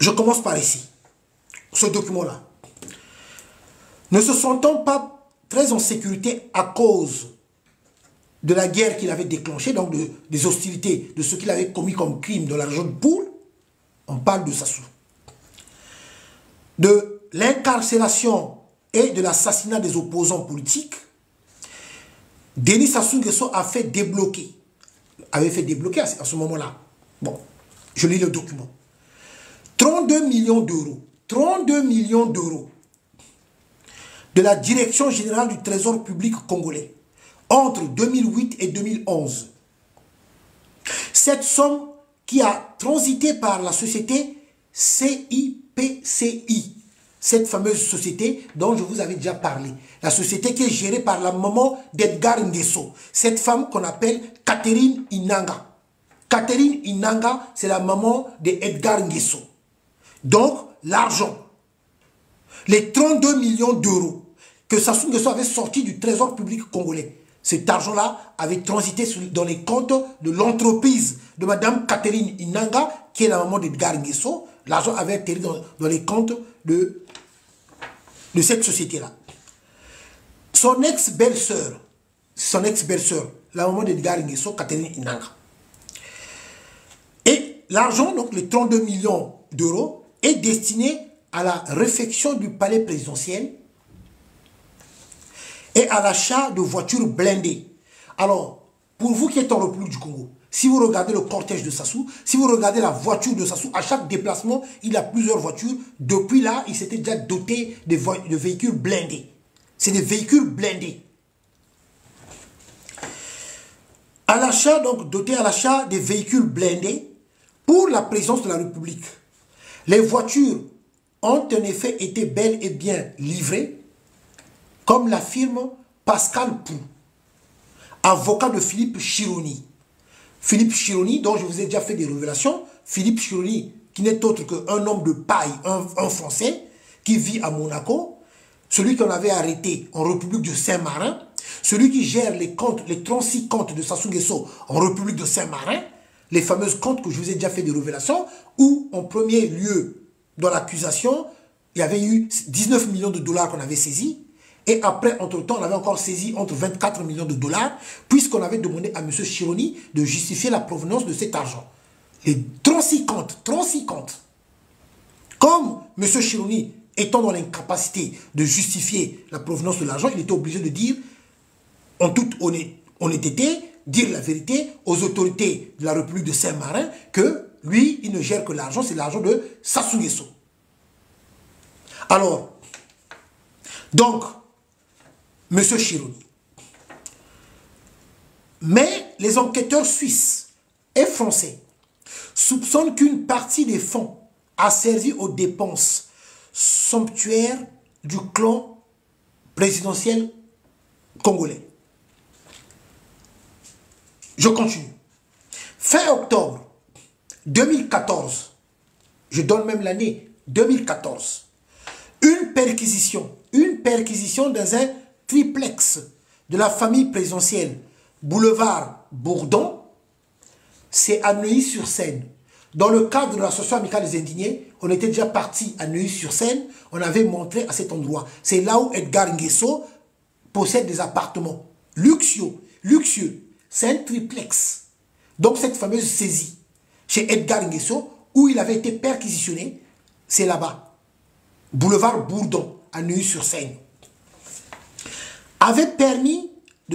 Je commence par ici. Ce document-là. Ne se sentant pas très en sécurité à cause de la guerre qu'il avait déclenchée, donc des hostilités, de ce qu'il avait commis comme crime dans la région de Poul, on parle de Sassou. De l'incarcération et de l'assassinat des opposants politiques, Denis Sassou Nguesso avait fait débloquer à ce moment-là. Bon, je lis le document. 32 millions d'euros. 32 millions d'euros de la Direction générale du Trésor public congolais entre 2008 et 2011. Cette somme qui a transité par la société CIPCI, cette fameuse société dont je vous avais déjà parlé, la société qui est gérée par la maman d'Edgar Nguesso, cette femme qu'on appelle Catherine Inanga. Catherine Inanga, c'est la maman d'Edgar Nguesso. Donc, l'argent, les 32 millions d'euros que Sassou Nguesso avait sorti du trésor public congolais, cet argent-là avait transité dans les comptes de l'entreprise de Madame Catherine Inanga, qui est la maman d'Edgar Nguesso. L'argent avait atterri dans les comptes de cette société-là. Son ex-belle-sœur, la maman d'Edgar Nguesso, Catherine Inanga. Et l'argent, donc les 32 millions d'euros, est destiné à la réfection du palais présidentiel et à l'achat de voitures blindées. Alors, pour vous qui êtes en République du Congo, si vous regardez le cortège de Sassou, si vous regardez la voiture de Sassou, à chaque déplacement, il a plusieurs voitures. Depuis là, il s'était déjà doté de véhicules blindés. C'est des véhicules blindés. À l'achat, donc doté à l'achat des véhicules blindés pour la présidence de la République. Les voitures ont en effet été bel et bien livrées, comme l'affirme Pascal Pou, avocat de Philippe Chironi. Philippe Chironi, dont je vous ai déjà fait des révélations. Philippe Chironi, qui n'est autre qu'un homme de paille, un Français, qui vit à Monaco, celui qu'on avait arrêté en République de Saint-Marin, celui qui gère les comptes, les 36 comptes de Sassou Nguesso en République de Saint-Marin, les fameuses comptes que je vous ai déjà fait des révélations, où en premier lieu, dans l'accusation, il y avait eu 19 millions de dollars qu'on avait saisis, et après, entre-temps, on avait encore saisi entre 24 millions de dollars, puisqu'on avait demandé à M. Chironi de justifier la provenance de cet argent. Les 36 comptes. Comme M. Chironi, étant dans l'incapacité de justifier la provenance de l'argent, il était obligé de dire, en toute honnêteté, dire la vérité aux autorités de la République de Saint-Marin que lui, il ne gère que l'argent, c'est l'argent de Sassou Nguesso. Alors, donc, M. Chironi. Mais les enquêteurs suisses et français soupçonnent qu'une partie des fonds a servi aux dépenses somptuaires du clan présidentiel congolais. Je continue. Fin octobre 2014, je donne même l'année 2014, une perquisition dans un triplex de la famille présidentielle boulevard Bourdon, c'est à Neuilly-sur-Seine. Dans le cadre de l'association amicale des indignés, on était déjà parti à Neuilly-sur-Seine, on avait montré à cet endroit. C'est là où Edgar Nguesso possède des appartements luxueux. C'est un triplex. Donc cette fameuse saisie chez Edgar Nguesso, où il avait été perquisitionné, c'est là-bas. Boulevard Bourdon, à Neuilly-sur-Seine.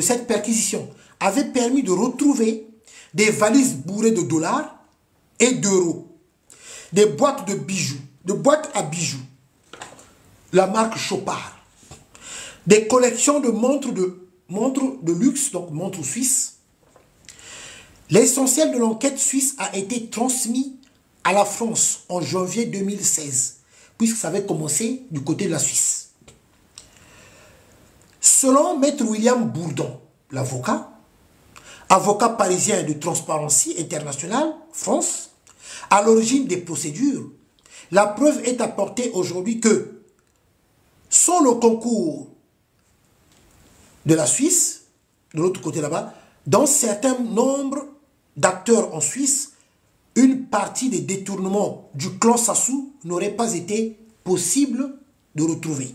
Cette perquisition avait permis de retrouver des valises bourrées de dollars et d'euros, des boîtes de bijoux, de boîtes à bijoux, la marque Chopard, des collections de montres de luxe, donc montres suisses. L'essentiel de l'enquête suisse a été transmis à la France en janvier 2016, puisque ça avait commencé du côté de la Suisse. Selon Maître William Bourdon, l'avocat, avocat parisien de Transparency International, France, à l'origine des procédures, la preuve est apportée aujourd'hui que, sans le concours de la Suisse, de l'autre côté là-bas, dans certains nombres d'acteurs en Suisse, une partie des détournements du clan Sassou n'aurait pas été possible de retrouver.